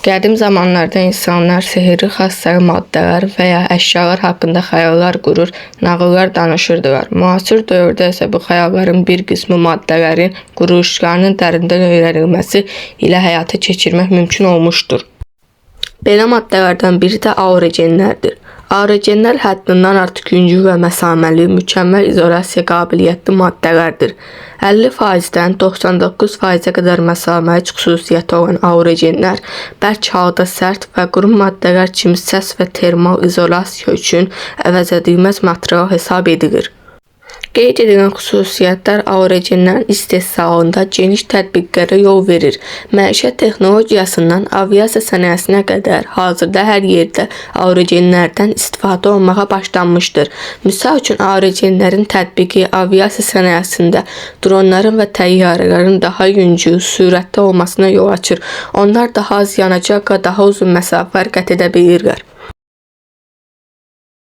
Qədim zamanlarda insanlar sehirli xassları maddələr və ya əşyalar haqqında xəyallar qurur, nağıllar danışırdılar. Müasir dövrdə isə bu xəyalların bir qismi maddələrin quruluşlarının dərindən öyrənilməsi ilə həyata keçirmək mümkün olmuşdur. Belə maddələrdən biri də aerogenlərdir. Aerogenlər həddindən artıq yüngül və məsaməli, mükəmməl izolyasiya qabiliyyətli maddələrdir. 50%-dən 99%-ə qədər məsaməli xüsusiyyəti olan aerogenlər bərk halda sərt və quru maddələr kimi səs və termal izolyasiya üçün əvəzedilməz material hesab edilir. Qeyd edilən xüsusiyyətlər aerogenlərin istehsalında geniş tətbiqlərə yol verir. Məişət texnologiyasından aviasiya sənayəsinə qədər hazırda hər yerdə aerogenlərdən istifadə olmağa başlanmışdır. Misal üçün, aerogenlərin tətbiqi aviasiya sənayesində dronların və təyyarələrin daha yüngül, sürətli olmasına yol açır. Onlar daha az yanacaq və daha uzun məsafələr qət edə bilirlər.